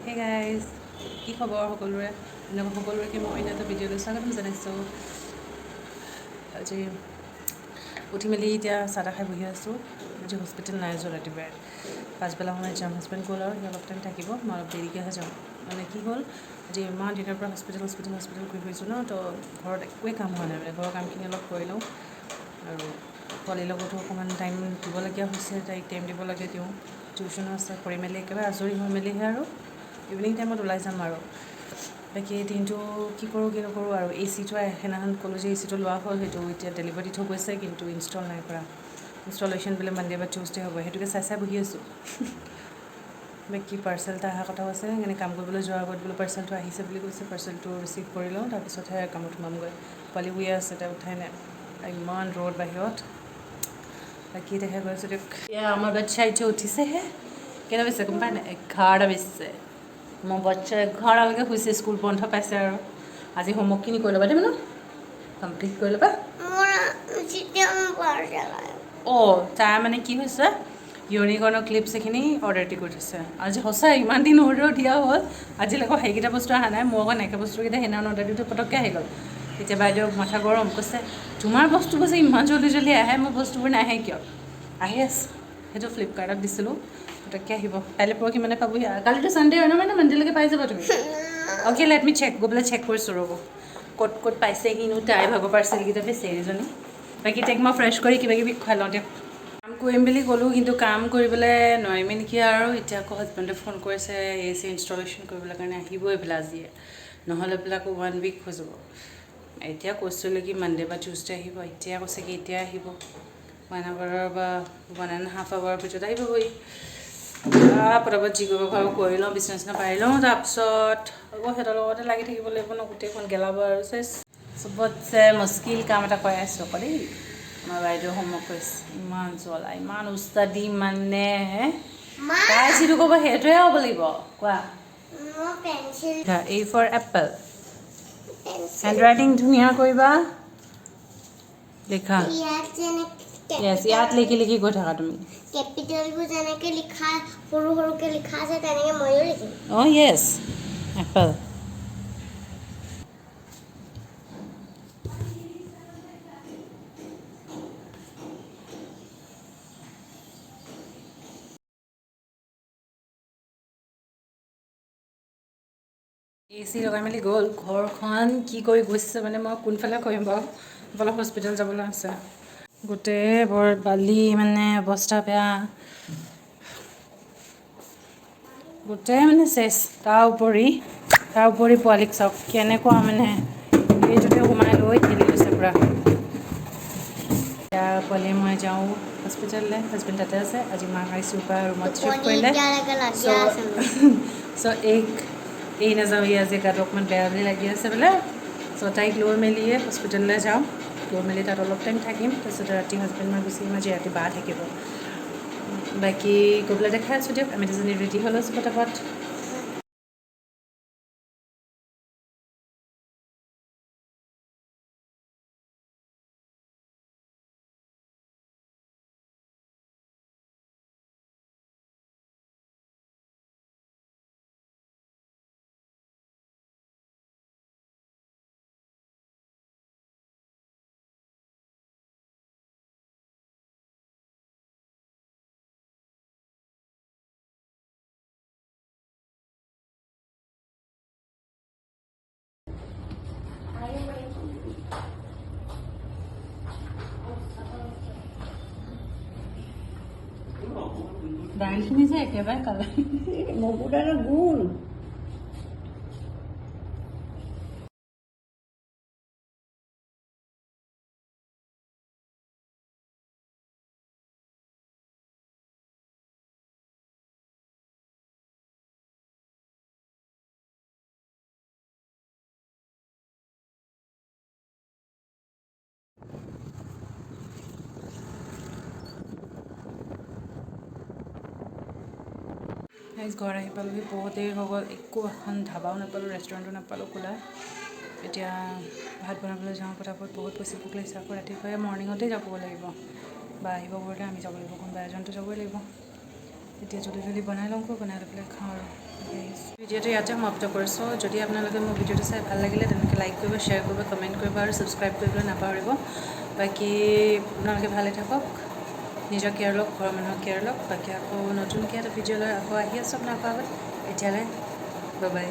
Hey guys, কি খবৰ সকলোৰে? সকলোৰে মই এটা ভিডিঅ'লৈ স্বাগতম জনাইছোঁ। আজি উঠি মেলি এতিয়া চাহ তাহ খাই বহি আছোঁ। আজি হস্পিটেল নাই যোৱা ৰাতিপুৱাই, পাছবেলা সময়ত যাম। হাজবেণ্ড গ'ল আৰু সি অলপ টাইম থাকিব, মই অলপ দেৰিকৈহে যাম। মানে কি হ'ল, আজি ইমান দিনৰ পৰা হস্পিটেল ঘূৰি ফুৰিছোঁ ন, তো ঘৰত একোৱেই কাম হোৱা নাই। মানে ঘৰৰ কামখিনি অলপ কৰি লওঁ আৰু পোৱালিৰ লগতো অকণমান টাইম দিবলগীয়া হৈছে। তাইক টাইম দিব লাগে, তেওঁ টিউশ্যনো আছে। কৰি মেলি একেবাৰে আজৰি হৈ মেলিহে আৰু ইভিনিং টাইমত ওলাই যাম আৰু বাকী দিনটো কি কৰোঁ কি নকৰোঁ আৰু। এচিটো সেইদিনাখন ক'লোঁ যে এচিটো লোৱা হ'ল, সেইটো এতিয়া ডেলিভাৰী দি থৈ গৈছে, কিন্তু ইনষ্টল নাই কৰা। ইনষ্টলেশ্যন বোলে মানডে বা টিউজডে হ'ব, সেইটোকে চাই বহি আছোঁ। বাকী পাৰ্চেল এটা অহা কথাও আছে, সেইকাৰণে কাম কৰিবলৈ যোৱাৰ আগত বোলো পাৰ্চেলটো আহিছে বুলি কৈছে, পাৰ্চেলটো ৰিচিভ কৰি লওঁ, তাৰপিছতহে কামত সোমামগৈ। পোৱালি শুই আছে, তাই উঠাই নাই। ইমান ৰ'দ বাহিৰত। বাকী দেখা গৈছোঁ দিয়ক। এতিয়া আমাৰ বাচ্ছা এতিয়া উঠিছেহে। কেইটা বাজিছে গম পাই নাই? 11টা বাজিছে। মোৰ বাচ্ছা 11টালৈকে শুইছে, স্কুল বন্ধ পাইছে আৰু। আজি হোমৱৰ্কখিনি কৰি ল'বা দেই মানে, কমপ্লিট কৰি ল'বা। অঁ, তাৰ মানে কি হৈছে, ইউনিকৰ্ণৰ ক্লিপছ এইখিনি অৰ্ডাৰ দি কৰি থৈছে। আজি সঁচাই ইমান দিন অৰ্ডাৰ দিয়া হ'ল, আজিলৈকে সেইকেইটা বস্তু অহা নাই। মই আকৌ নাইকা বস্তুকেইটা সেইদিনাখন অৰ্ডাৰ দিওঁতে পটককৈ আহি গ'ল। এতিয়া বাইদেউ মাথা গৰম, কৈছে তোমাৰ বস্তুবোৰ যে ইমান জল্দি আহে, মোৰ বস্তুবোৰ নাহে কিয়? আহি আছে, সেইটো ফ্লিপকাৰ্টত দিছিলোঁ, পটককৈ আহিব। কাইলৈ পৰহি মানে পাবহি। কালিতো ছানডে হয় ন, মানে মানডেলৈকে পাই যাবা তুমি। Okay, let me check. গৈ পেলাই চেক কৰিছোঁ ৰ'ব, ক'ত পাইছেহিনো তাইৰ ভাগৰ পাৰ্চেলকেইটা বেচেৰীজনী। বাকী তাইক মই ফ্ৰেছ কৰি কিবাকিবি খুৱাই লওঁ দিয়ক। কাম কৰিম বুলি ক'লোঁ, কিন্তু কাম কৰিবলৈ নোৱাৰিমেই নেকি আৰু। এতিয়া আকৌ হাজবেণ্ডে ফোন কৰিছে এ চি ইনষ্টলেশ্যন কৰিবলৈ কাৰণে, আহিবই বোলে আজিয়ে, নহ'লে বোলে আকৌ 1 উইক হৈ যাব। এতিয়া কৈছিলোঁ কি মানডে বা টিউজডে আহিব, এতিয়া কৈছে কি এতিয়া আহিব 1 আৱাৰৰ বা 1.5 আৱাৰৰ ভিতৰত আহিবগৈ। পটাপট যি কৰিব পাৰোঁ কৰি লওঁ, বিচনা পাৰি লওঁ, তাৰপিছত আকৌ সিহঁতৰ লগতে লাগি থাকিব লাগিব ন, গোটেইখন গেলাব আৰু চেচ। চবতছে মুস্কিল কাম এটা কৰাই আছোঁ আকৌ দেই। আমাৰ বাইদেউ হোমৱৰ্ক কৰিছে, ইমান জ্বলা, ইমান উস্তাদি মানে তাই যিটো ক'ব সেইটোৱে হ'ব লাগিব। কোৱা। A for apple, hand writing ধুনীয়া কৰিবা, লিখা। ইয়াত লিখি গৈ থাকা তুমি। কেপিটেলবোৰ যেনেকৈ লিখা সৰুকৈ লিখা আছে, তেনেকৈ ময়ো লিখিম। অঁ য়েছ, এপল। এ চি লগাই মেলি গ'ল। ঘৰখন কি কৰি গৈছে মানে মই কোনফালে কৰিম বাৰু, অলপ হস্পিটেল যাবলৈ আছে। গোটেই বৰ বালি, মানে অৱস্থা বেয়া, গোটেই মানে চেচ। তাৰ উপৰি পোৱালিক চাওক কেনেকুৱা মানে এইটোতে সোমাই লৈ ঠেলি গৈছে পূৰা। এতিয়া পোৱালি মই যাওঁ হস্পিটেললৈ, হাজবেণ্ড তাতে আছে। আজি মাক ICUৰ পৰা ৰুমত শ্বিফ্ট কৰিলে। চ' এই নাযাওঁ, ই আজি গাটো অকণমান বেয়া বুলি লাগি আছে বোলে। চ' তাইক লৈ মেলিয়ে হস্পিটেললৈ যাওঁ, লৈ মেলি তাত অলপ টাইম থাকিম, তাৰপিছত ৰাতি হাজবেণ্ড মই গুচি আহিম। আজি ৰাতি বা থাকিব। বাকী গৈ পেলাই দেখাই আছোঁ দিয়ক। আমি দুজনী ৰেডি হৈ লৈছোঁ পটাপট। দাইলখিনি যে একেবাৰে কালাৰ মগুদালৰ গুণ। ঘৰ আহি পালোহি, বহুত দেৰি হৈ গ'ল। একো এখন ধাবাও নাপালোঁ, ৰেষ্টুৰেণ্টো নাপালোঁ খোলা। এতিয়া ভাত বনাবলৈ যাওঁ পটাপট, বহুত বেছি ভোক লাগিছে। আকৌ ৰাতিপুৱাই মৰ্ণিঙতেই যাব লাগিব, বা আহিব ঘৰলৈ, আমি যাব লাগিব, কোনোবা এজনতো যাবই লাগিব। এতিয়া জলদি বনাই লওঁগৈ, বনাই লৈ পেলাই খাওঁ আৰু। ভিডিঅ'টো ইয়াতে সমাপ্ত কৰিছোঁ। যদি আপোনালোকে মোৰ ভিডিঅ'টো চাই ভাল লাগিলে তেনেকৈ লাইক কৰিব, শ্বেয়াৰ কৰিব, কমেণ্ট কৰিব আৰু ছাবস্ক্ৰাইব কৰিবলৈ নাপাহৰিব। বাকী আপোনালোকে ভালে থাকক, নিজৰ কেয়াৰ লওক, ঘৰৰ মানুহক কেয়াৰ লওক। বাকী আকৌ নতুনকৈ এটা ভিডিঅ' লৈ আকৌ আহি আছোঁ আপোনালোকৰ আগত। এতিয়ালৈ বাই বাই।